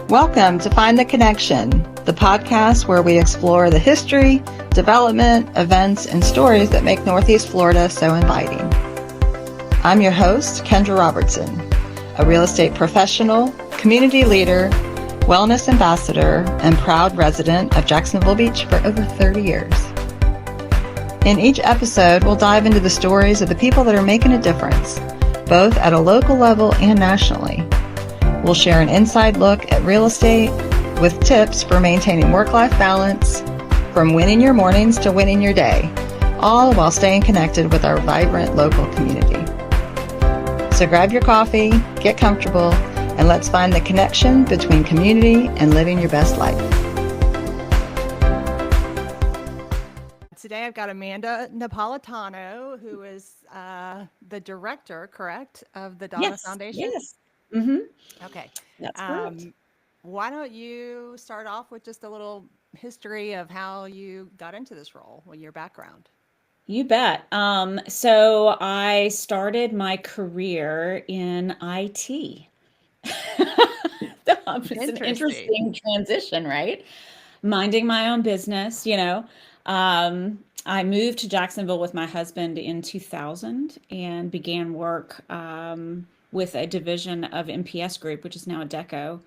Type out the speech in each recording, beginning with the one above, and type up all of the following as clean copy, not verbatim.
Welcome to Find the Connection, the podcast where we explore the history, development, events, and stories that make Northeast Florida so inviting. I'm your host, Kendra Robertson, a real estate professional, community leader, wellness ambassador, and proud resident of Jacksonville Beach for over 30 years. In each episode, we'll dive into the stories of the people that are making a difference, both at a local level and nationally. We'll share an inside look at real estate with tips for maintaining work-life balance, from winning your mornings to winning your day, all while staying connected with our vibrant local community. So grab your coffee, get comfortable, and let's find the connection between community and living your best life. Today I've got Amanda Napolitano, who is the director, correct, of the Donna Foundation? Yes. Mm-hmm. Okay. That's correct. Why don't you start off with just a little history of how you got into this role, your background? You bet. So I started my career in IT. It's an interesting transition, right? Minding my own business, I moved to Jacksonville with my husband in 2000 and began work with a division of MPS Group, which is now Advocacy,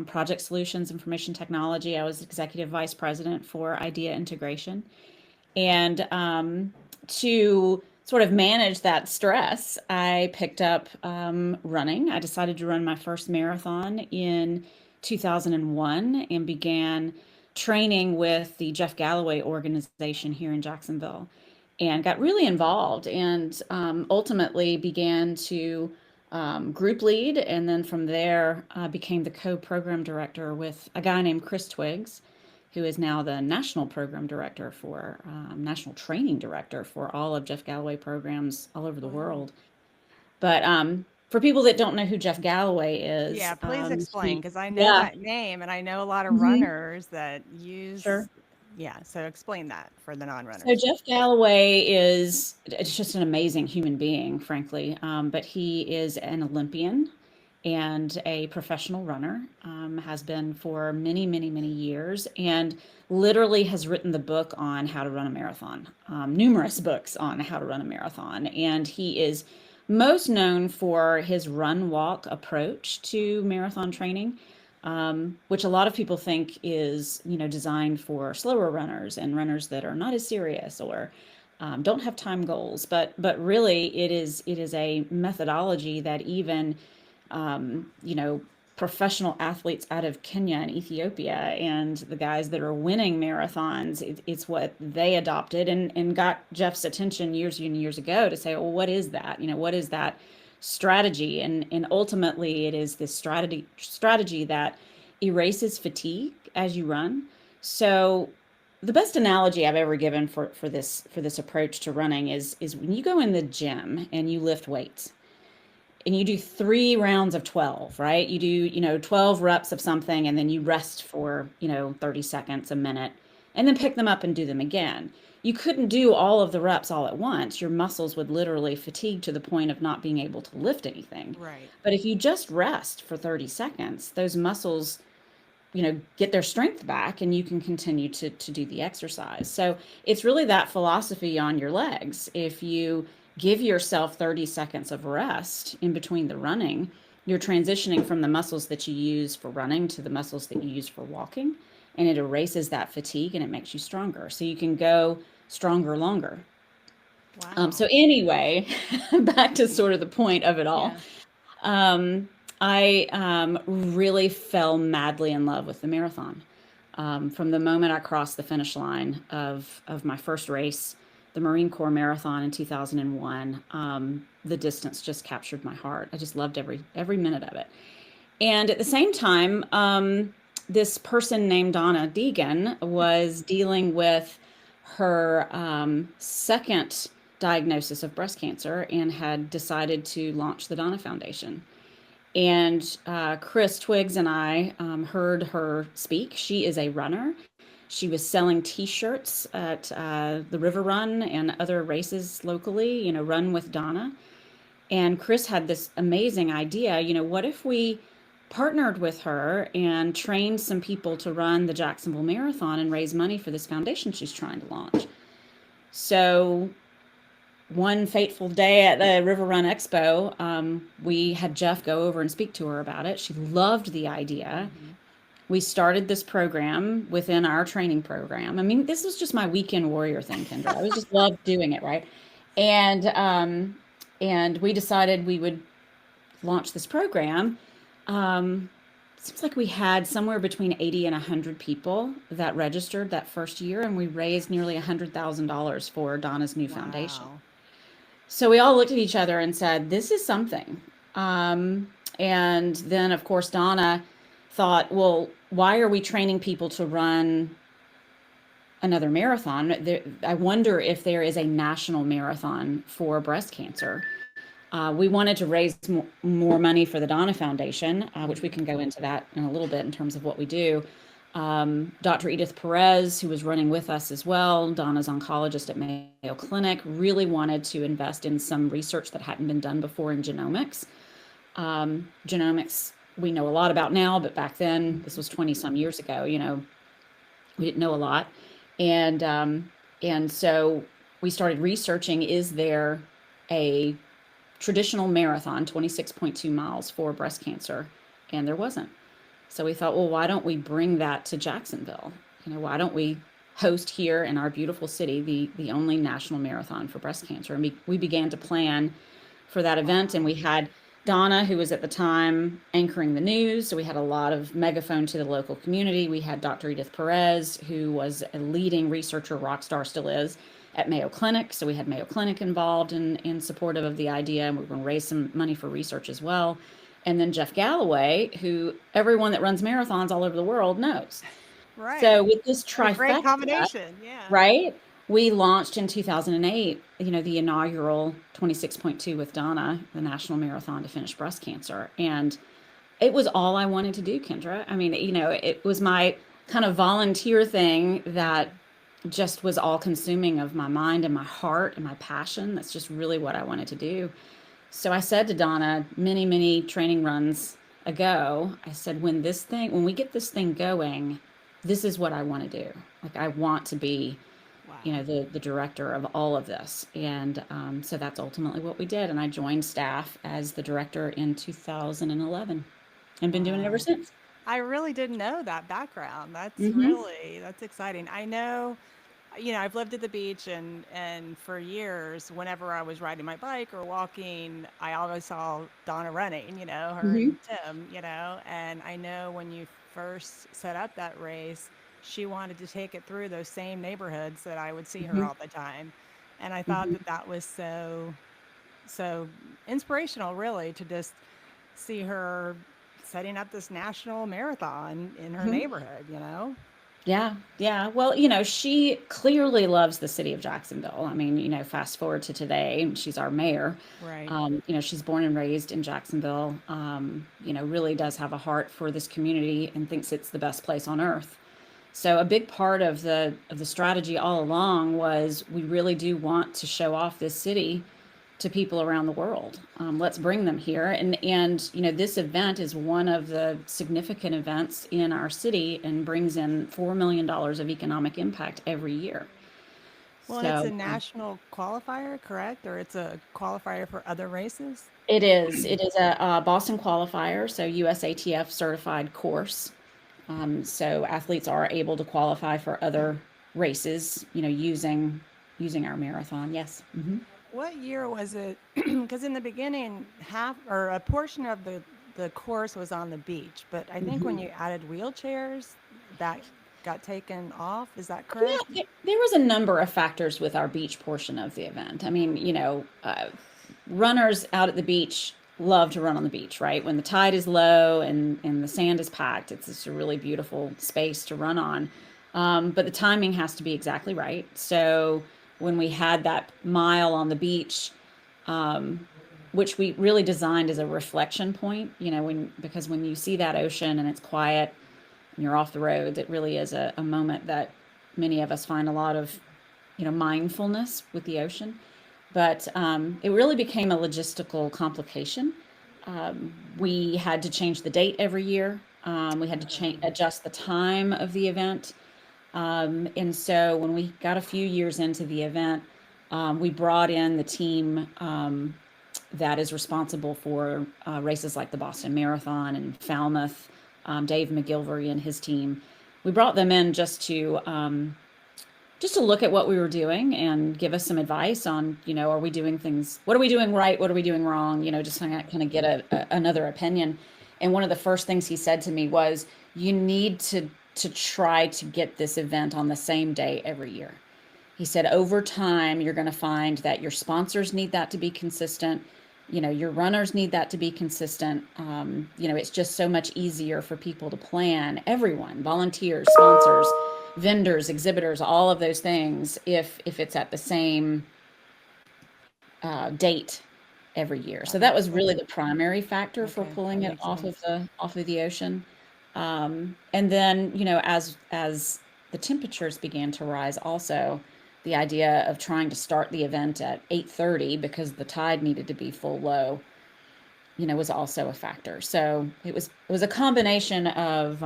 Project Solutions, Information Technology. I was executive vice president for Idea Integration. And to sort of manage that stress, I picked up running. I decided to run my first marathon in 2001 and began training with the Jeff Galloway organization here in Jacksonville, and got really involved and ultimately began to group lead. And then from there, became the co-program director with a guy named Chris Twiggs, who is now the national program director for national training director for all of Jeff Galloway programs all over the world. But for people that don't know who Jeff Galloway is. Yeah, please explain, because I know that name and I know a lot of runners that use. Sure. Yeah, so explain that for the non-runners. So Jeff Galloway it's just an amazing human being, frankly. But he is an Olympian and a professional runner, has been for many, many, many years, and literally has written the book on how to run a marathon, numerous books on how to run a marathon. And he is most known for his run-walk approach to marathon training, which a lot of people think is, designed for slower runners and runners that are not as serious or don't have time goals. But really, it is a methodology that even professional athletes out of Kenya and Ethiopia and the guys that are winning marathons, it's what they adopted and got Jeff's attention years and years ago to say, well, what is that? What is that strategy? And ultimately it is this strategy that erases fatigue as you run. So the best analogy I've ever given for this approach to running is when you go in the gym and you lift weights, and you do 3 rounds of 12, right? You do, 12 reps of something, and then you rest for, 30 seconds, a minute, and then pick them up and do them again. You couldn't do all of the reps all at once. Your muscles would literally fatigue to the point of not being able to lift anything. Right. But if you just rest for 30 seconds, those muscles, get their strength back, and you can continue to do the exercise. So it's really that philosophy on your legs. If you give yourself 30 seconds of rest in between the running, you're transitioning from the muscles that you use for running to the muscles that you use for walking, and it erases that fatigue and it makes you stronger. So you can go stronger longer. Wow. So anyway, back to sort of the point of it all. Yeah. I really fell madly in love with the marathon. From the moment I crossed the finish line of my first race, the Marine Corps Marathon in 2001, the distance just captured my heart. I just loved every minute of it. And at the same time, this person named Donna Deegan was dealing with her second diagnosis of breast cancer and had decided to launch the Donna Foundation. And Chris Twiggs and I heard her speak. She is a runner. She was selling T-shirts at the River Run and other races locally, Run with Donna. And Chris had this amazing idea, what if we partnered with her and trained some people to run the Jacksonville Marathon and raise money for this foundation she's trying to launch. So one fateful day at the River Run Expo, we had Jeff go over and speak to her about it. She loved the idea. We started this program within our training program. I mean, this was just my weekend warrior thing, Kendra. I was just loved doing it, right? And we decided we would launch this program. Seems like we had somewhere between 80 and 100 people that registered that first year, and we raised nearly $100,000 for Donna's new foundation. So we all looked at each other and said, this is something. And then, of course, Donna thought, well, why are we training people to run another marathon? I wonder if there is a national marathon for breast cancer. We wanted to raise more money for the Donna Foundation, which we can go into that in a little bit in terms of what we do. Dr. Edith Perez, who was running with us as well, Donna's oncologist at Mayo Clinic, really wanted to invest in some research that hadn't been done before in genomics. Genomics we know a lot about now, but back then, this was 20 some years ago, we didn't know a lot. And so we started researching, is there a traditional marathon, 26.2 miles for breast cancer? And there wasn't. So we thought, well, why don't we bring that to Jacksonville? Why don't we host here in our beautiful city the only national marathon for breast cancer? And we began to plan for that event, and we had Donna, who was at the time anchoring the news, so we had a lot of megaphone to the local community. We had Dr. Edith Perez, who was a leading researcher, rock star still is, at Mayo Clinic. So we had Mayo Clinic involved in supportive of the idea, and we were going to raise some money for research as well. And then Jeff Galloway, who everyone that runs marathons all over the world knows. Right. So with this trifecta, great combination, yeah. Right? We launched in 2008, the inaugural 26.2 with Donna, the national marathon to finish breast cancer. And it was all I wanted to do, Kendra. I mean, it was my kind of volunteer thing that just was all consuming of my mind and my heart and my passion. That's just really what I wanted to do. So I said to Donna many, many training runs ago, I said, when we get this thing going, this is what I want to do. Like, I want to be, the director of all of this. And so that's ultimately what we did. And I joined staff as the director in 2011 and been doing it ever since. I really didn't know that background. That's that's exciting. I know, I've lived at the beach, and for years, whenever I was riding my bike or walking, I always saw Donna running, her and Tim, and I know when you first set up that race, she wanted to take it through those same neighborhoods that I would see her all the time. And I thought that was so inspirational, really, to just see her setting up this national marathon in her neighborhood, Yeah. Well, she clearly loves the city of Jacksonville. I mean, fast forward to today, she's our mayor. Right. She's born and raised in Jacksonville, really does have a heart for this community and thinks it's the best place on earth. So a big part of the strategy all along was we really do want to show off this city to people around the world. Let's bring them here. And this event is one of the significant events in our city and brings in $4 million of economic impact every year. Well, it's a national qualifier, correct? Or it's a qualifier for other races? It is. It is a Boston qualifier, so USATF certified course. So athletes are able to qualify for other races, using our marathon. Yes. Mm-hmm. What year was it? Because in the beginning, a portion of the course was on the beach, but I think when you added wheelchairs, that got taken off. Is that correct? Yeah, there was a number of factors with our beach portion of the event. I mean, runners out at the beach love to run on the beach, right? When the tide is low and the sand is packed, it's just a really beautiful space to run on. But the timing has to be exactly right. So when we had that mile on the beach, which we really designed as a reflection point, because when you see that ocean and it's quiet and you're off the road, it really is a moment that many of us find a lot of, mindfulness with the ocean. But it really became a logistical complication We had to change the date every year. We had to adjust the time of the event. And so when we got a few years into the event, we brought in the team that is responsible for races like the Boston Marathon and Falmouth, Dave McGilvery and his team. We brought them in just to look at what we were doing and give us some advice on, are we doing things, what are we doing right? What are we doing wrong? Just kind of get another opinion. And one of the first things he said to me was, you need to try to get this event on the same day every year. He said, over time, you're going to find that your sponsors need that to be consistent. Your runners need that to be consistent. It's just so much easier for people to plan, everyone, volunteers, sponsors, vendors, exhibitors, all of those things, if it's at the same date every year. So that was really the primary factor for pulling it off of the ocean. And then, as the temperatures began to rise, also the idea of trying to start the event at 8:30 because the tide needed to be full low, was also a factor. So it was a combination of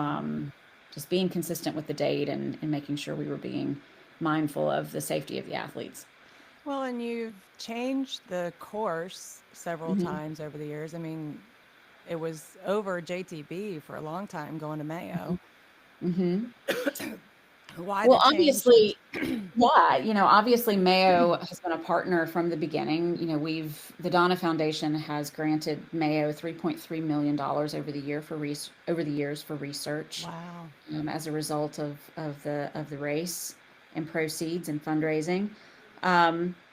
just being consistent with the date and making sure we were being mindful of the safety of the athletes. Well, and you've changed the course several times over the years. I mean, it was over JTB for a long time going to Mayo. Why Well, the change? obviously, yeah, obviously Mayo has been a partner from the beginning. The Donna Foundation has granted Mayo $3.3 million over the years for research. Wow. As a result of the race and proceeds and fundraising.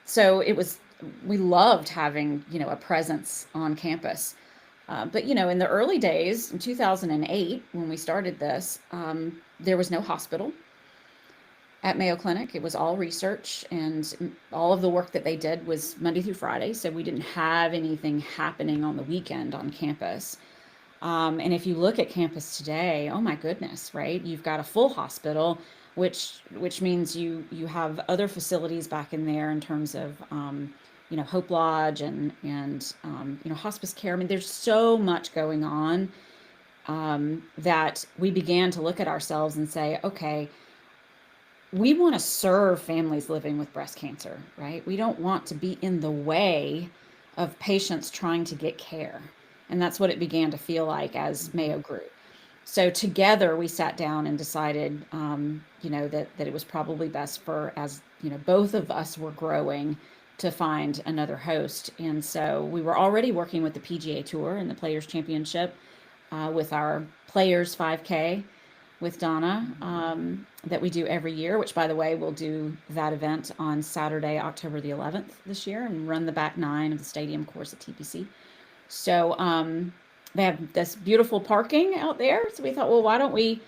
So we loved having, a presence on campus. But, in the early days, in 2008, when we started this, there was no hospital at Mayo Clinic. It was all research, and all of the work that they did was Monday through Friday. So we didn't have anything happening on the weekend on campus. And if you look at campus today, oh my goodness, right? You've got a full hospital, which means you have other facilities back in there in terms of, Hope Lodge and hospice care. I mean, there's so much going on that we began to look at ourselves and say, okay, we want to serve families living with breast cancer, right? We don't want to be in the way of patients trying to get care. And that's what it began to feel like as Mayo grew. So together we sat down and decided, that it was probably best as both of us were growing, to find another host. And so we were already working with the PGA Tour and the Players Championship with our Players 5K with Donna that we do every year, which, by the way, we'll do that event on Saturday, October the 11th this year, and run the back 9 of the stadium course at TPC. So they have this beautiful parking out there. So we thought, well, why don't we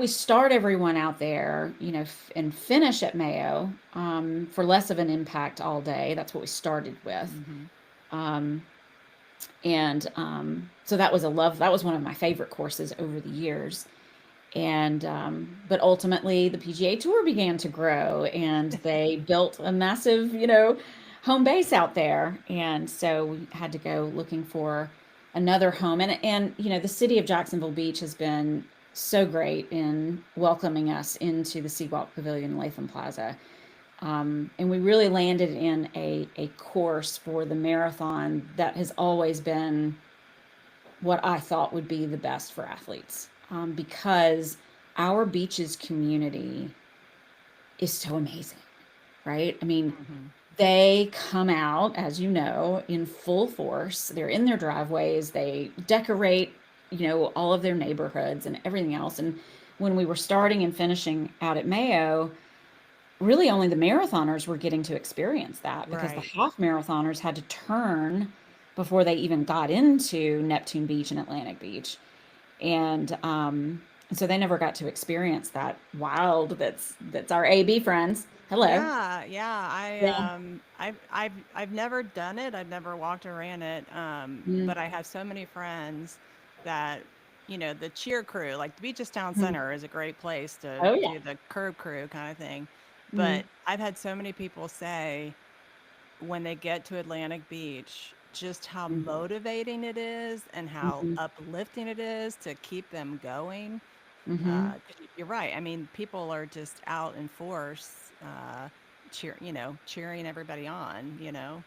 start everyone out there, and finish at Mayo for less of an impact all day. That's what we started with. So that was one of my favorite courses over the years. And but ultimately the PGA Tour began to grow, and they built a massive, home base out there. And so we had to go looking for another home. And the city of Jacksonville Beach has been so great in welcoming us into the Seawalk Pavilion in Latham Plaza. And we really landed in a course for the marathon that has always been what I thought would be the best for athletes. Because our beaches community is so amazing, right? I mean, they come out, as you know, in full force. They're in their driveways. They decorate, all of their neighborhoods and everything else. And when we were starting and finishing out at Mayo, really only the marathoners were getting to experience that, because the half marathoners had to turn before they even got into Neptune Beach and Atlantic Beach. And so they never got to experience that wild that's our AB friends. Hello. Yeah. I've never done it. I've never walked or ran it. But I have so many friends that, the cheer crew, like the Beaches Town Center is a great place to do the curb crew kind of thing. But I've had so many people say when they get to Atlantic Beach, just how Mhm. motivating it is and how Mhm. uplifting it is to keep them going. Mhm. 'Cause you're right. I mean, people are just out in force, cheering everybody on, you know?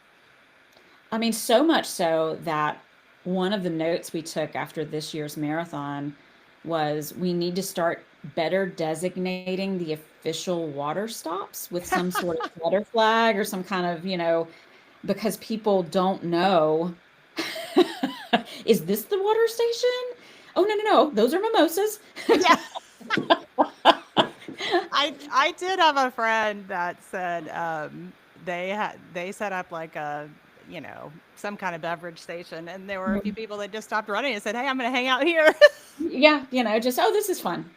I mean, so much so that one of the notes we took after this year's marathon was we need to start better designating the official water stops with some sort of water flag or some kind of, because people don't know. Is this the water station? Oh, no, no, no. Those are mimosas. Yeah. I did have a friend that said they set up like some kind of beverage station, and there were a few people that just stopped running and said, "Hey, I'm going to hang out here." Yeah, just, oh, this is fun.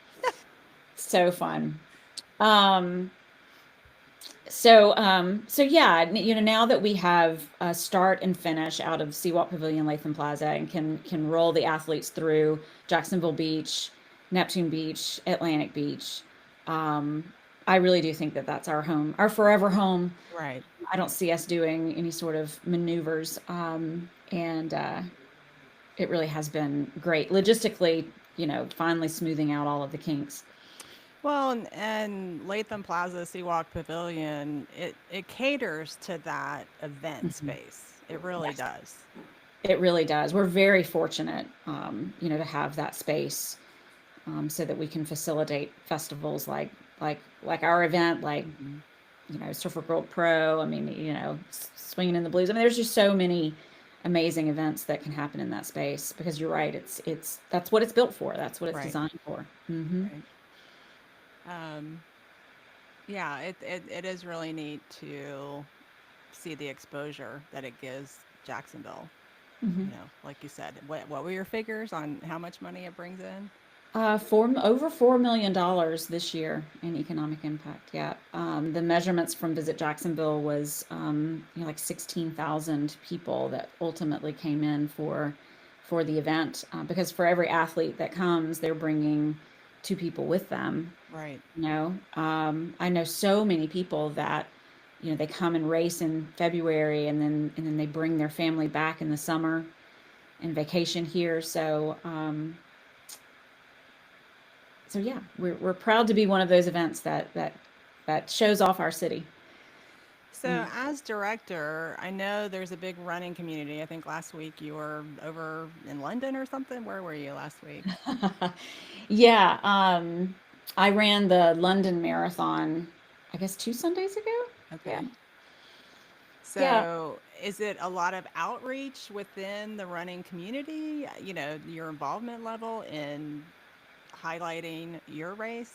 So fun. Um, so yeah, now that we have a start and finish out of Seawalk Pavilion, Latham Plaza, and can roll the athletes through Jacksonville Beach, Neptune Beach, Atlantic Beach, um, I really do think that that's our home, our forever home. Right. I don't see us doing any sort of maneuvers, and it really has been great logistically. Finally smoothing out all of the kinks. Well, and Latham Plaza, Seawalk Pavilion, it caters to that event Mhm. space. It really Yes. does. It really does. We're very fortunate, to have that space, so that we can facilitate festivals like our event, like Hmm. Surfer Girl Pro. I mean, Swinging in the Blues. I mean, there's just so many amazing events that can happen in that space because you're right. It's that's what it's built for. That's what it's Right. designed for. Hmm. Right. Um, yeah, it is really neat to see the exposure that it gives Jacksonville. Hmm. Like you said, what were your figures on how much money it brings in? Over $4 million this year in economic impact. Yeah, the measurements from Visit Jacksonville was like 16,000 people that ultimately came in for the event, because for every athlete that comes, they're bringing two people with them. Right. I know so many people that they come and race in February, and then they bring their family back in the summer and vacation here. So yeah, we're proud to be one of those events that shows off our city. So, as director, I know there's a big running community. I think last week you were over in London or something. Where were you last week? Yeah, I ran the London Marathon, I guess 2 Sundays ago. Yeah, Okay. yeah, So, is it a lot of outreach within the running community? Your involvement level in highlighting your race?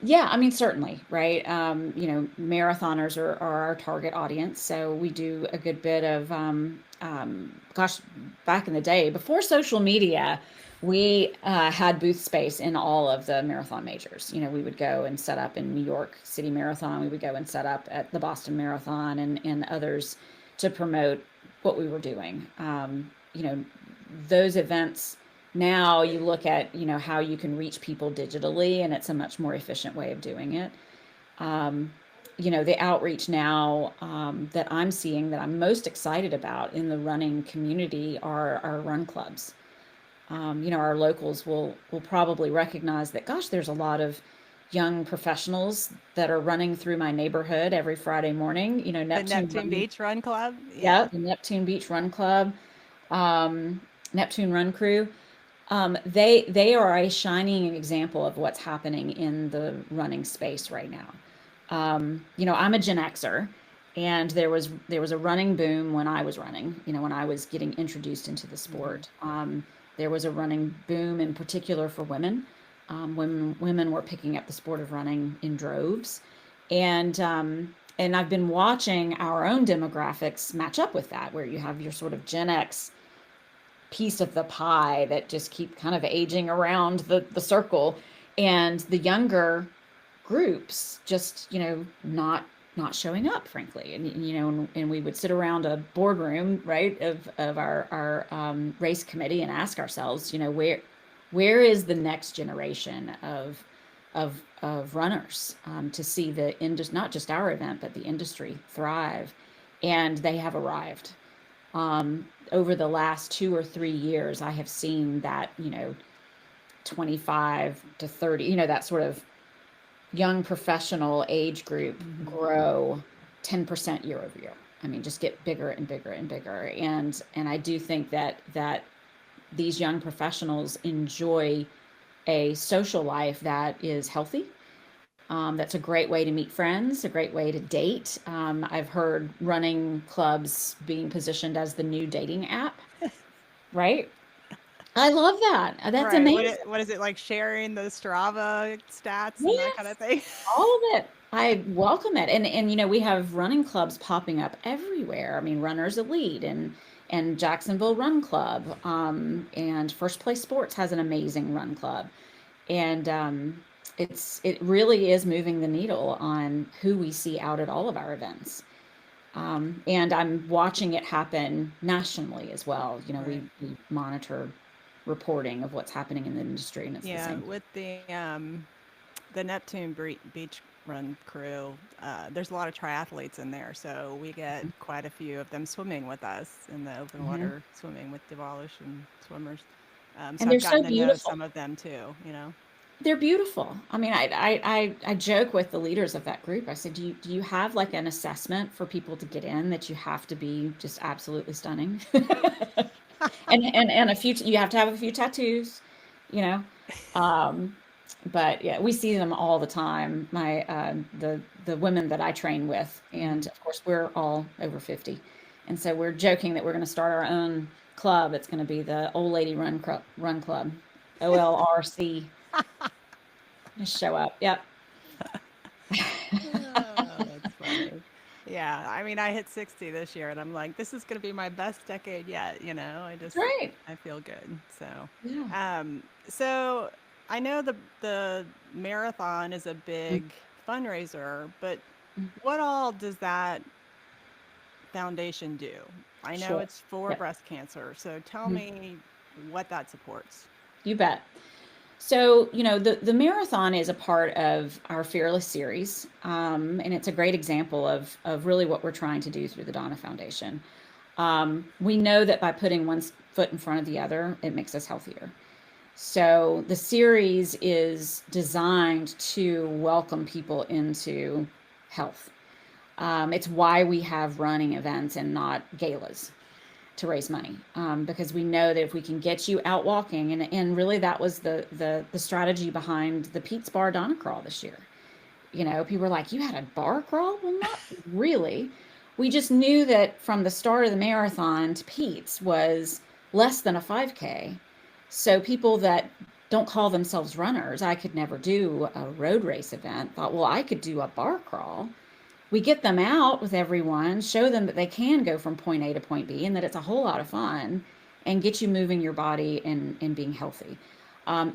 yeah. I mean, certainly, right? Marathoners are our target audience, so we do a good bit of, gosh, back in the day before social media, we had booth space in all of the marathon majors. We would go and set up in New York City Marathon. We would go and set up at the Boston Marathon and others to promote what we were doing. Those events, now you look at how you can reach people digitally, and it's a much more efficient way of doing it. um, the outreach now, that I'm seeing, that I'm most excited about in the running community, are our run clubs. Our locals will probably recognize that, gosh, there's a lot of young professionals that are running through my neighborhood every Friday morning. The Neptune Neptune Run, Beach Run Club? yeah, Yeah. the Neptune Beach Run Club, um, Neptune Run Crew. They are a shining example of what's happening in the running space right now. I'm a Gen Xer, and there was a running boom when I was running. When I was getting introduced into the Hmm. sport, there was a running boom in particular for women. Women were picking up the sport of running in droves, and I've been watching our own demographics match up with that, where you have your sort of Gen X piece of the pie that just keep kind of aging around the circle, and the younger groups just not showing up, frankly. And we would sit around a boardroom, right, of our race committee, and ask ourselves, where is the next generation of runners, to see not just our event but the industry thrive. And they have arrived. over the last 2 or 3 years, I have seen that, 25 to 30, that sort of young professional age group grow 10% year over year. I mean, just get bigger and bigger and bigger. And I do think that these young professionals enjoy a social life that is healthy. That's a great way to meet friends, a great way to date. I've heard running clubs being positioned as the new dating app, right? I love that. That's Right. amazing. What is it like sharing the Strava stats and that kind of Yes, thing? all of it. I welcome it. And we have running clubs popping up everywhere. I mean, Runners Elite and Jacksonville Run Club. And First Place Sports has an amazing run club. And it really is moving the needle on who we see out at all of our events. And I'm watching it happen nationally as well. Right. We monitor reporting of what's happening in the industry, and it's the Yeah, same. with the Neptune Beach Run crew, there's a lot of triathletes in there, so we get quite a few of them swimming with us in the open Hmm. water swimming with devolution swimmers. So And they're I've so gotten to know beautiful. some of them too, you know. They're beautiful. I mean, I joke with the leaders of that group. I said, do you have like an assessment for people to get in that you have to be just absolutely stunning? And a few, you have to have a few tattoos, you know. Um, but yeah, we see them all the time. The women that I train with, and Hmm. of course we're all over 50, and so we're joking that we're going to start our own club. It's going to be the Old Lady Run Club, OLRC. Just show up. Yep. Oh, that's funny. Yeah, I mean, I hit 60 this year, and I'm like, this is going to be my best decade yet. You know, That's right. I feel good. Yeah. So I know the marathon is a Mm, big fundraiser, but mm, what all does that foundation do? I know sure. it's for Yep. breast cancer, so tell Mhm. me what that supports. You bet. So, the marathon is a part of our Fearless series, and it's a great example of really what we're trying to do through the Donna Foundation. We know that by putting one foot in front of the other, it makes us healthier. So, the series is designed to welcome people into health. It's why we have running events and not galas to raise money, because we know that if we can get you out walking, and really that was the strategy behind the Pete's Bar Donna Crawl this year. People were like, you had a bar crawl? Well, not really. We just knew that from the start of the marathon to Pete's was less than a 5K. So people that don't call themselves runners, I could never do a road race event, thought, well, I could do a bar crawl. We get them out with everyone, show them that they can go from point A to point B and that it's a whole lot of fun, and get you moving your body and being healthy.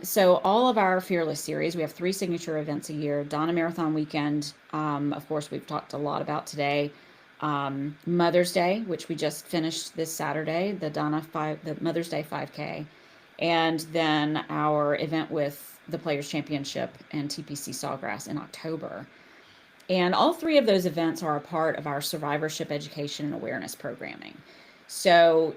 So all of our Fearless series, we have 3 signature events a year. Donna Marathon Weekend, of course, we've talked a lot about today. Mother's Day, which we just finished this Saturday, the Mother's Day 5K, and then our event with the Players Championship and TPC Sawgrass in October. And all 3 of those events are a part of our survivorship education and awareness programming. So,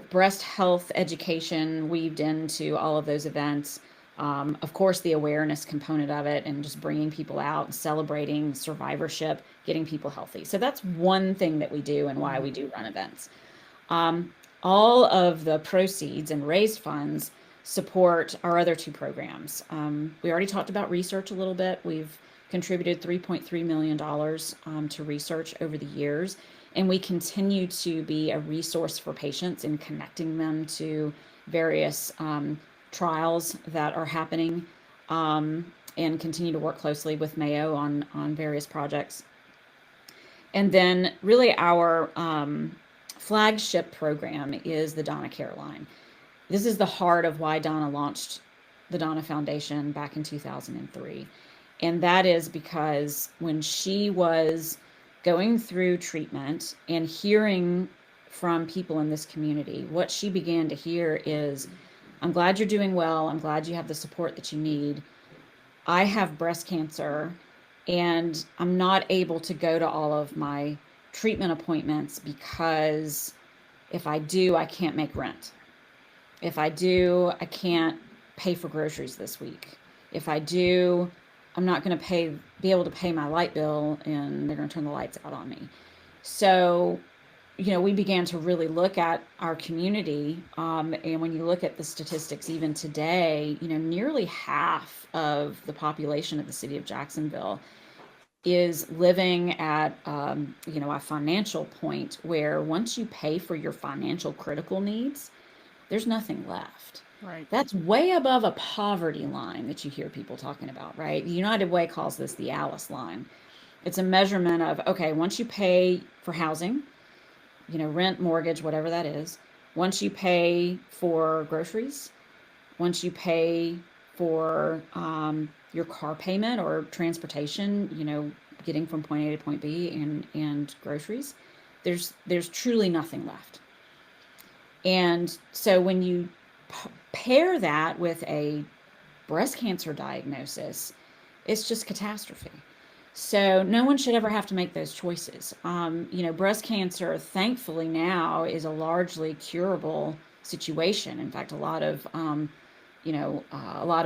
breast health education weaved into all of those events. Of course, the awareness component of it and just bringing people out, celebrating survivorship, getting people healthy. So that's one thing that we do and why we Hmm. do run events. Um, all of the proceeds and raised funds support our other 2 programs. We already talked about research a little bit. We've contributed $3.3 million to research over the years, and we continue to be a resource for patients in connecting them to various trials that are happening, and continue to work closely with Mayo on various projects. And then, really, our flagship program is the Donna Care Line. This is the heart of why Donna launched the Donna Foundation back in 2003. And that is because when she was going through treatment and hearing from people in this community, what she began to hear is, I'm glad you're doing well. I'm glad you have the support that you need. I have breast cancer and I'm not able to go to all of my treatment appointments because If I do, I can't make rent. If I do, I can't pay for groceries this week. If I do, I'm not going to be able to pay my light bill, and they're going to turn the lights out on me. So, we began to really look at our community. And when you look at the statistics, even today, nearly half of the population of the city of Jacksonville is living at, a financial point where once you pay for your financial critical needs, there's nothing left. Right. That's way above a poverty line that you hear people talking about, right? United Way calls this the Alice line. It's a measurement of, okay, once you pay for housing, rent, mortgage, whatever that is, once you pay for groceries, once you pay for your car payment or transportation, getting from point A to point B and groceries, there's truly nothing left. And so when you pair that with a breast cancer diagnosis, it's just catastrophe. So no one should ever have to make those choices. Breast cancer, thankfully now, is a largely curable situation. In fact, a lot of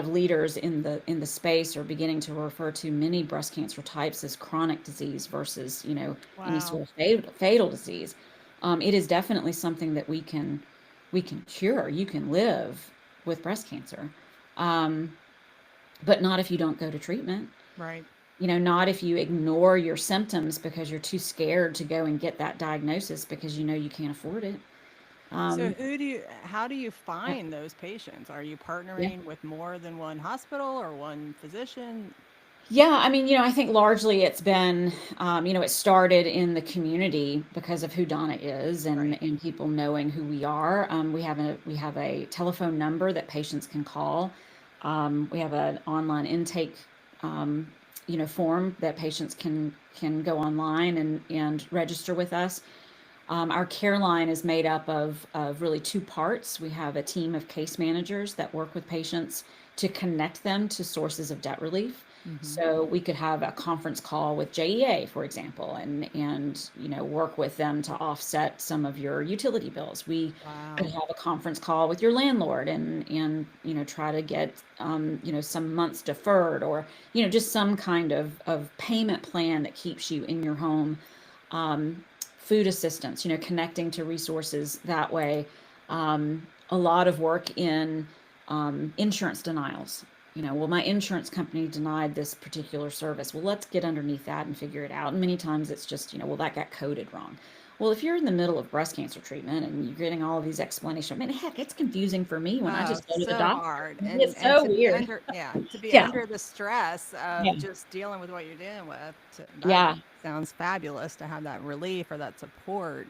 leaders in the space are beginning to refer to many breast cancer types as chronic disease versus any sort of fatal disease. It is definitely something that we can cure. You can live with breast cancer, but not if you don't go to treatment. Right. Not if you ignore your symptoms because you're too scared to go and get that diagnosis because you can't afford it. So how do you find those patients? Are you partnering with more than one hospital or one physician? Yeah, I think largely it's been, it started in the community because of who Donna is and people knowing who we are. We have a telephone number that patients can call. We have an online intake, form that patients can go online and register with us. Our care line is made up of really two parts. We have a team of case managers that work with patients to connect them to sources of debt relief. Mm-hmm. So we could have a conference call with JEA, for example, and work with them to offset some of your utility bills. We could have a conference call with your landlord and try to get some months deferred or just some kind of payment plan that keeps you in your home. Food assistance, connecting to resources that way. A lot of work in insurance denials. Well, my insurance company denied this particular service. Well, let's get underneath that and figure it out. And many times it's just, well, that got coded wrong. Well, if you're in the middle of breast cancer treatment and you're getting all of these explanations, heck, it's confusing for me when I just go to the doctor. Hard. It's so weird. To be under the stress of just dealing with what you're dealing with. That sounds fabulous to have that relief or that support,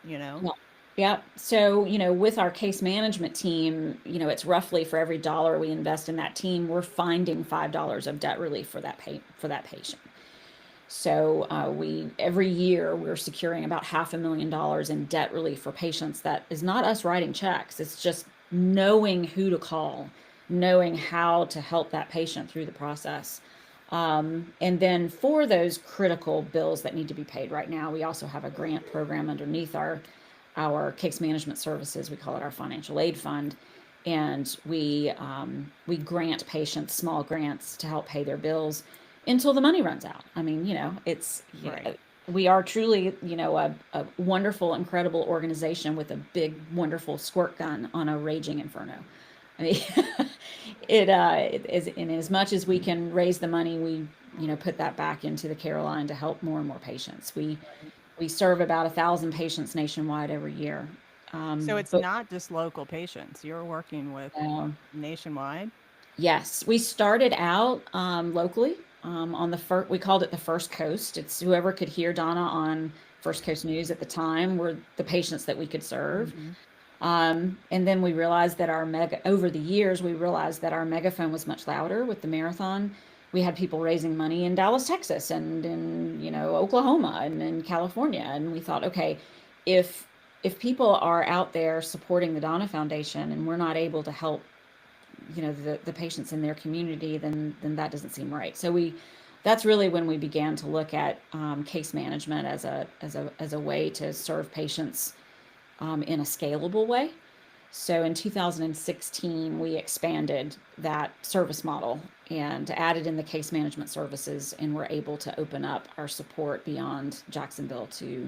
Yeah. So, with our case management team, it's roughly for every dollar we invest in that team, we're finding $5 of debt relief for that patient. So every year we're securing about $500,000 in debt relief for patients. That is not us writing checks. It's just knowing who to call, knowing how to help that patient through the process. And then for those critical bills that need to be paid right now, we also have a grant program underneath our case management services. We call it our financial aid fund. And we grant patients small grants to help pay their bills until the money runs out. We are truly, a wonderful, incredible organization with a big, wonderful squirt gun on a raging inferno. It is, in as much as we can raise the money, we, put that back into the care line to help more and more patients. We serve about 1,000 patients nationwide every year. So it's not just local patients. You're working with nationwide? Yes. We started out locally on we called it the First Coast. It's whoever could hear Donna on First Coast News at the time were the patients that we could serve. Mm-hmm. And then we realized that over the years, we realized that our megaphone was much louder with the marathon. We had people raising money in Dallas, Texas, and in, Oklahoma and in California. And we thought, okay, if people are out there supporting the Donna Foundation and we're not able to help, the patients in their community, then that doesn't seem right. So that's really when we began to look at case management as a way to serve patients in a scalable way. So in 2016, we expanded that service model and added in the case management services, and we're able to open up our support beyond Jacksonville to,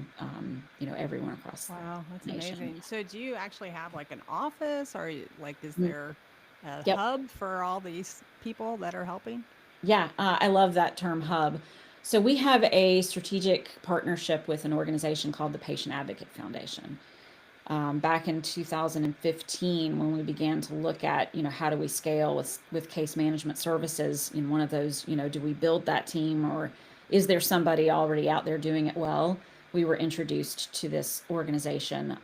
everyone across Wow, that's the nation. amazing. So do you actually have like an office, or like is Mm, there a Yep. hub for all these people that are helping? Yeah, I love that term hub. So we have a strategic partnership with an organization called the Patient Advocate Foundation. Back in 2015, when we began to look at, how do we scale with case management services, in one of those, do we build that team, or is there somebody already out there doing it well? We were introduced to this organization.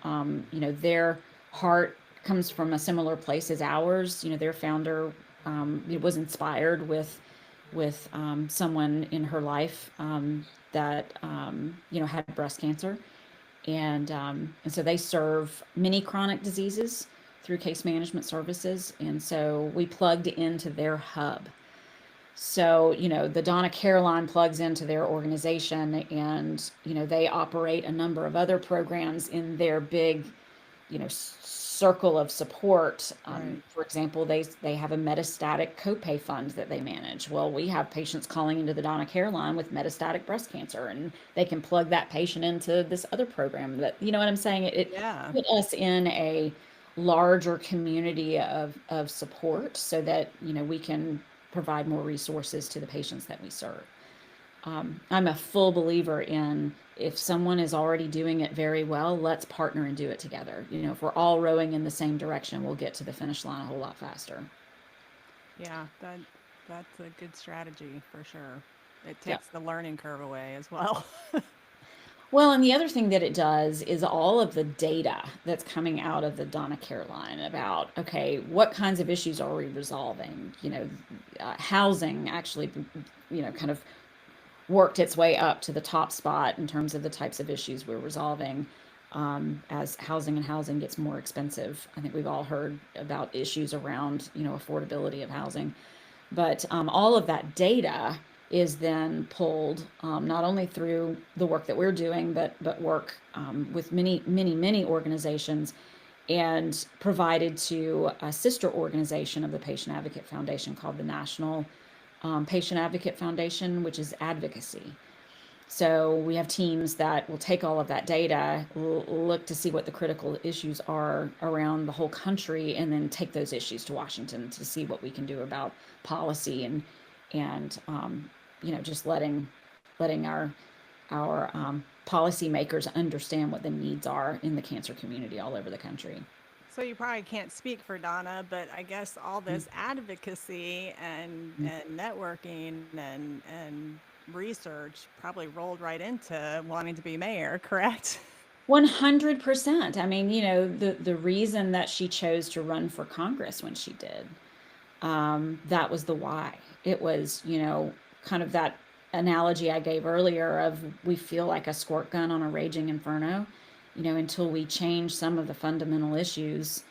Their heart comes from a similar place as ours. Their founder, it was inspired with someone in her life that had breast cancer, and so they serve many chronic diseases through case management services, and so we plugged into their hub. So the Donna Caroline plugs into their organization, and they operate a number of other programs in their big circle of support. Right. For example, they have a metastatic copay fund that they manage. Well, we have patients calling into the Donna Caroline with metastatic breast cancer, and they can plug that patient into this other program. That, you know what I'm saying? It Yeah. put us in a larger community of support, so that we can provide more resources to the patients that we serve. I'm a full believer in, if someone is already doing it very well, let's partner and do it together. If we're all rowing in the same direction, we'll get to the finish line a whole lot faster. Yeah, that's a good strategy for sure. It Yeah. takes the learning curve away as well. Well, and the other thing that it does is all of the data that's coming out of the Donna Caroline about, okay, what kinds of issues are we resolving? Housing actually, kind of worked its way up to the top spot in terms of the types of issues we're resolving. As housing gets more expensive, I think we've all heard about issues around affordability of housing, but all of that data is then pulled, not only through the work that we're doing, but work with many organizations, and provided to a sister organization of the Patient Advocate Foundation called the National Patient Advocate Foundation, which is Advocacy. So we have teams that will take all of that data, look to see what the critical issues are around the whole country, and then take those issues to Washington to see what we can do about policy, and just letting our policymakers understand what the needs are in the cancer community all over the country. So you probably can't speak for Donna, but I guess all this advocacy and networking and research probably rolled right into wanting to be mayor, correct? 100%. I mean, the reason that she chose to run for Congress when she did, that was the why. It was, kind of that analogy I gave earlier of, we feel like a squirt gun on a raging inferno, until we change some of the fundamental issues,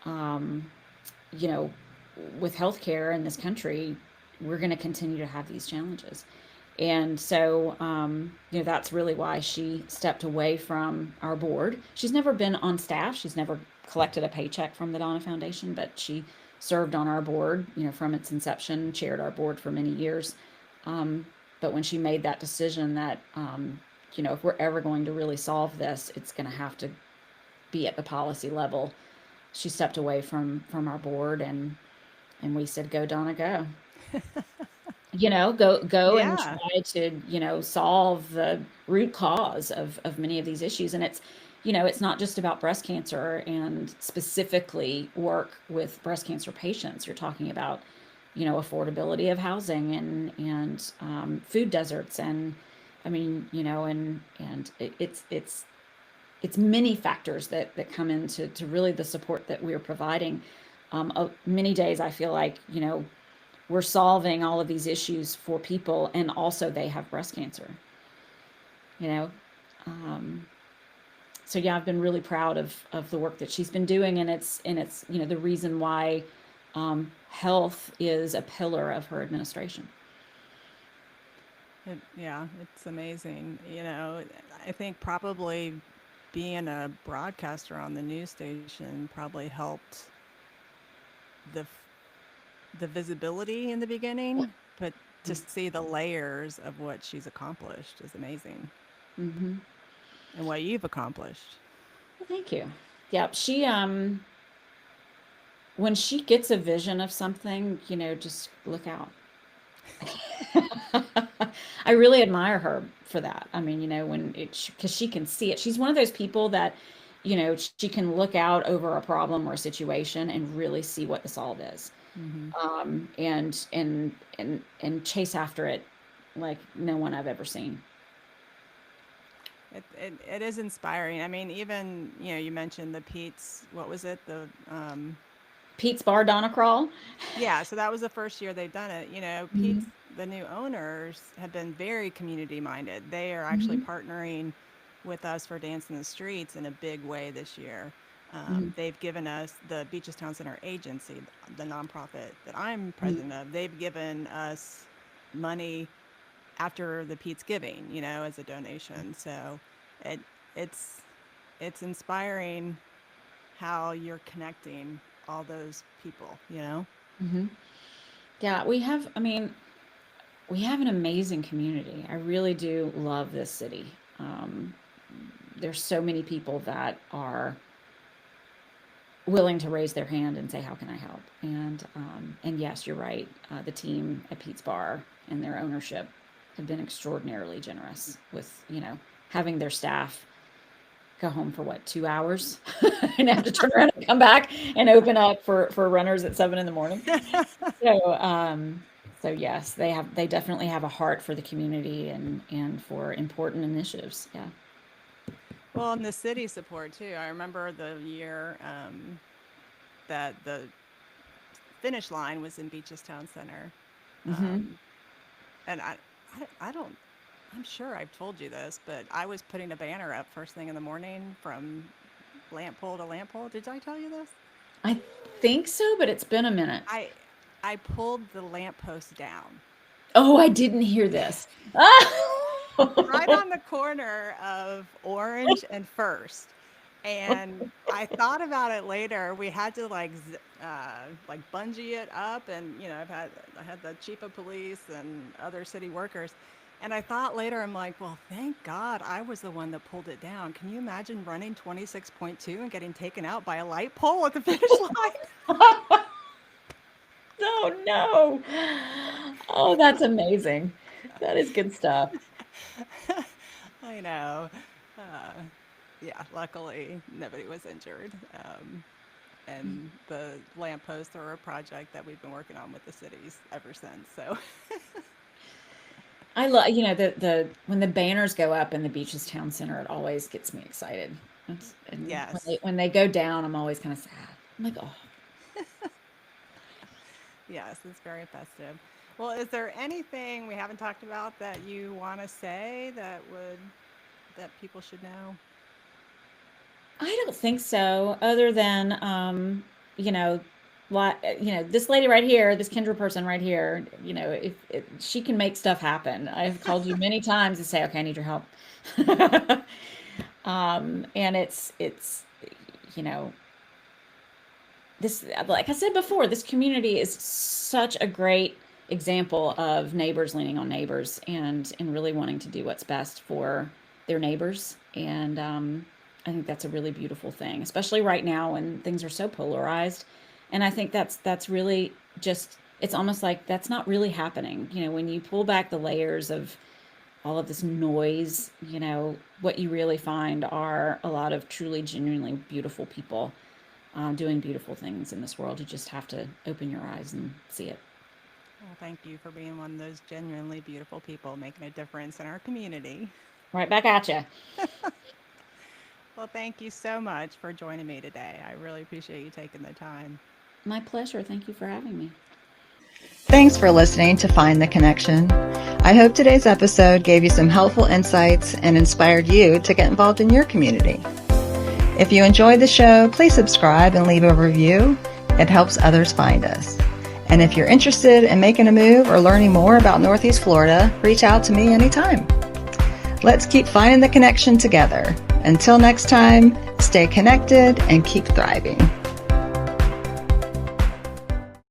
um, you know, with healthcare in this country, we're going to continue to have these challenges. And so, that's really why she stepped away from our board. She's never been on staff. She's never collected a paycheck from the Donna Foundation, but she served on our board, from its inception, chaired our board for many years. But when she made that decision that, if we're ever going to really solve this, it's going to have to be at the policy level, she stepped away from our board, and we said, "Go, Donna, go." Go and Yeah. try to, solve the root cause of many of these issues. And it's not just about breast cancer and specifically work with breast cancer patients. You're talking about, affordability of housing and food deserts. And I mean, it's many factors that come into really the support that we're providing. Many days I feel like, we're solving all of these issues for people, and also they have breast cancer, you know. Um, so yeah, I've been really proud of the work that she's been doing, and it's the reason why health is a pillar of her administration. Yeah, it's amazing. I think probably being a broadcaster on the news station probably helped the the visibility in the beginning, but to see the layers of what she's accomplished is amazing, Mm-hmm. and what you've accomplished. Well, thank you. Yeah, she when she gets a vision of something, just look out. I really admire her for that. I mean, when because she can see it. She's one of those people that, she can look out over a problem or a situation and really see what the solve is, Hmm. and chase after it like no one I've ever seen. It is inspiring. I mean, even you mentioned the Pete's. What was it? Pete's Bar Donna Crawl. Yeah. So that was the first year they've done it. Mm-hmm. Pete's. The new owners have been very community minded. They are actually Mm-hmm. partnering with us for Dance in the Streets in a big way this year. Mm-hmm. They've given us the Beaches Town Center agency, the nonprofit that I'm president of. They've given us money after the Pete's Giving, as a donation. So it it's it's inspiring how you're connecting all those people. Mm-hmm. Yeah, we have. I mean, we have an amazing community. I really do love this city. Um, there's so many people that are willing to raise their hand and say, "How can I help?" And yes, you're right. The team at Pete's Bar and their ownership have been extraordinarily generous with having their staff go home for what 2 hours and have to turn around and come back and open up for runners at 7 in the morning. So yes, they definitely have a heart for the community and for important initiatives. Yeah. Well, and the city support too. I remember the year that the finish line was in Beaches Town Center, Mm-hmm. and I don't. I'm sure I've told you this, but I was putting a banner up first thing in the morning from lamp pole to lamp pole. Did I tell you this? I think so, but it's been a minute. I I pulled the lamppost down Oh, I didn't hear this. right on the corner of Orange and First. And I thought about it later. We had to like bungee it up, and I had the chief of police and other city workers. And I thought later, I'm like, well, thank God I was the one that pulled it down. Can you imagine running 26.2 and getting taken out by a light pole at the finish line? Oh no. Oh, that's amazing. That is good stuff. I know. Uh, yeah, luckily nobody was injured. And the lampposts are a project that we've been working on with the cities ever since. So, I love, the when the banners go up in the Beaches Town Center, it always gets me excited. And when yes, they go down, I'm always kind of sad. I'm like, oh, yes, it's very festive. Well, is there anything we haven't talked about that you want to say that people should know? I don't think so. Other than, you know, this lady right here, this Kendra person right here, if she can make stuff happen. I've called you many times to say, okay, I need your help. And it's, you know, this, like I said before, this community is such a great example of neighbors leaning on neighbors and really wanting to do what's best for their neighbors. And I think that's a really beautiful thing, especially right now when things are so polarized. And I think that's really just, it's almost like that's not really happening. When you pull back the layers of all of this noise, what you really find are a lot of truly, genuinely beautiful people doing beautiful things in this world. You just have to open your eyes and see it. Well, thank you for being one of those genuinely beautiful people making a difference in our community. Right back at you. Well, thank you so much for joining me today. I really appreciate you taking the time. My pleasure. Thank you for having me. Thanks for listening to Find the Connection. I hope today's episode gave you some helpful insights and inspired you to get involved in your community. If you enjoyed the show, please subscribe and leave a review. It helps others find us. And if you're interested in making a move or learning more about Northeast Florida, reach out to me anytime. Let's keep finding the connection together. Until next time, stay connected and keep thriving.